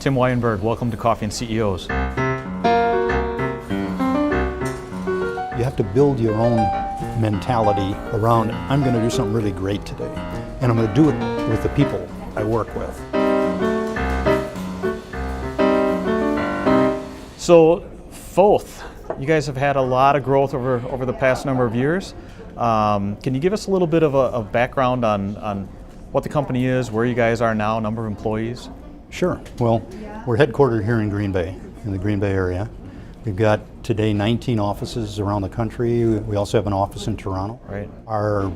Tim Weyenberg, welcome to Coffee and CEOs. You have to build your own mentality around, I'm going to do something really great today, and I'm going to do it with the people I work with. So, Foth, you guys have had a lot of growth over the past number of years. Can you give us a little bit of a background on what the company is, where you guys are now, number of employees? Sure. Well, we're headquartered here in Green Bay, in the Green Bay area. We've got today 19 offices around the country. We also have an office in Toronto. Right. Our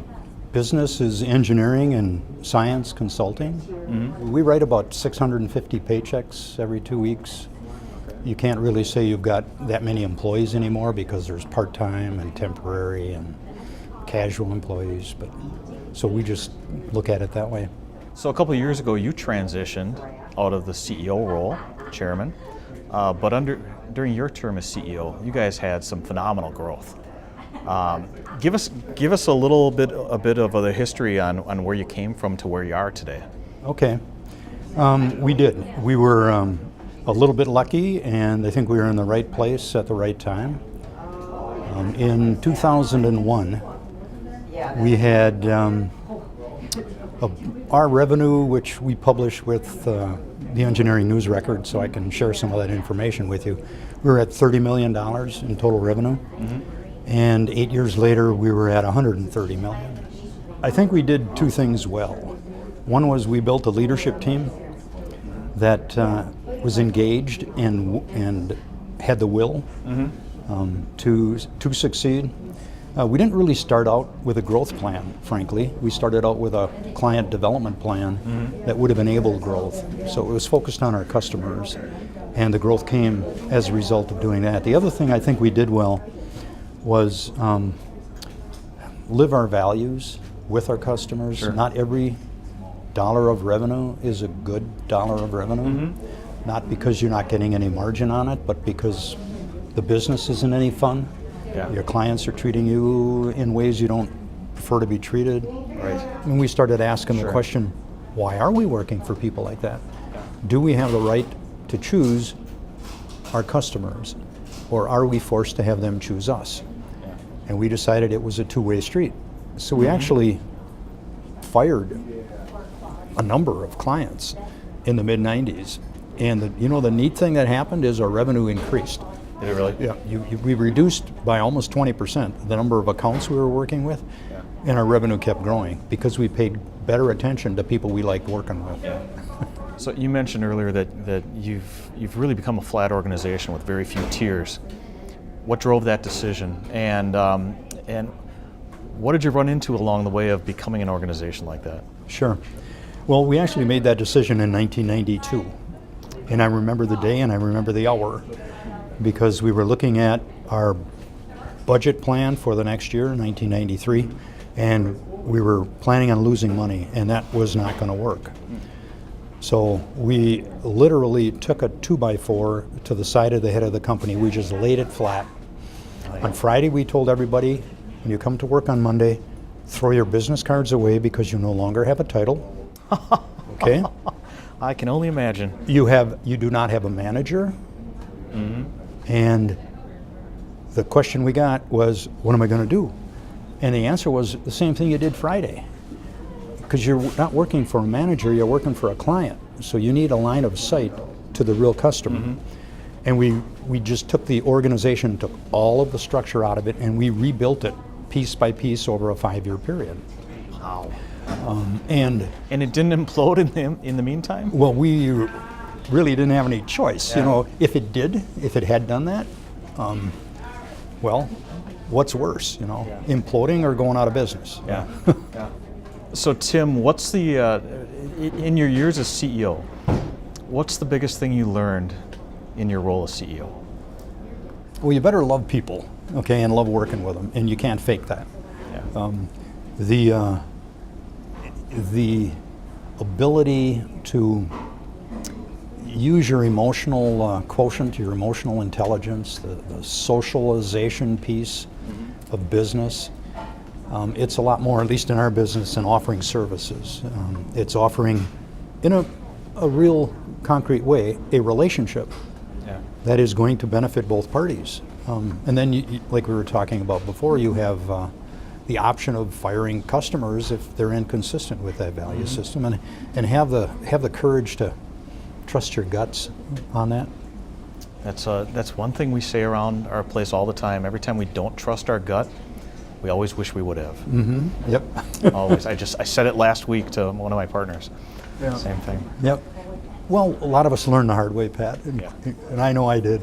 business is engineering and science consulting. Mm-hmm. We write about 650 paychecks every 2 weeks. You can't really say you've got that many employees anymore because there's part-time and temporary and casual employees, but so we just look at it that way. So a couple of years ago you transitioned out of the CEO role, chairman, but during your term as CEO, you guys had some phenomenal growth. Give us a bit of the history on where you came from to where you are today. Okay, we did. We were a little bit lucky, and I think we were in the right place at the right time. In 2001, we had our revenue, which we publish with the Engineering News Record, so I can share some of that information with you. We were at $30 million in total revenue, mm-hmm. and 8 years later we were at $130 million. I think we did two things well. One was we built a leadership team that was engaged and had the will mm-hmm. To succeed. We didn't really start out with a growth plan, frankly. We started out with a client development plan mm-hmm. that would have enabled growth. So it was focused on our customers, and the growth came as a result of doing that. The other thing I think we did well was live our values with our customers. Sure. Not every dollar of revenue is a good dollar of revenue. Mm-hmm. Not because you're not getting any margin on it, but because the business isn't any fun. Yeah. Your clients are treating you in ways you don't prefer to be treated. Right. And we started asking Sure. the question, why are we working for people like that? Do we have the right to choose our customers, or are we forced to have them choose us? Yeah. And we decided it was a two-way street. So we mm-hmm. actually fired a number of clients in the mid-90s. And the neat thing that happened is our revenue increased. Did it really? Yeah, we reduced by almost 20% the number of accounts we were working with, yeah. and our revenue kept growing because we paid better attention to people we liked working with. Yeah. So you mentioned earlier that you've really become a flat organization with very few tiers. What drove that decision, and what did you run into along the way of becoming an organization like that? Sure. Well, we actually made that decision in 1992, and I remember the day and I remember the hour, because we were looking at our budget plan for the next year, 1993, and we were planning on losing money, and that was not going to work. So we literally took a 2x4 to the side of the head of the company. We just laid it flat. On Friday, we told everybody, when you come to work on Monday, throw your business cards away because you no longer have a title. Okay? I can only imagine. You do not have a manager. Mm-hmm. And the question we got was, what am I going to do? And the answer was the same thing you did Friday. Because you're not working for a manager, you're working for a client. So you need a line of sight to the real customer. Mm-hmm. And we just took the organization, took all of the structure out of it, and we rebuilt it piece by piece over a 5-year period. Wow. And it didn't implode in the meantime? Well, we really didn't have any choice. Yeah. If it had done that, well, what's worse, yeah. Imploding or going out of business? Yeah. Yeah. So Tim, what's in your years as CEO, what's the biggest thing you learned in your role as CEO? Well, you better love people, okay, and love working with them, and you can't fake that. Yeah. The ability to use your emotional quotient, your emotional intelligence, the socialization piece mm-hmm. of business. It's a lot more, at least in our business, than offering services. It's offering, in a real concrete way a relationship Yeah. that is going to benefit both parties. And then, like we were talking about before, you have the option of firing customers if they're inconsistent with that value system, and have the courage to trust your guts on that. That's one thing we say around our place all the time. Every time we don't trust our gut, we always wish we would have. Yep. Always. I said it last week to one of my partners. Yeah. Same thing. Yep. Well, a lot of us learned the hard way, Pat, Yeah. and I know I did.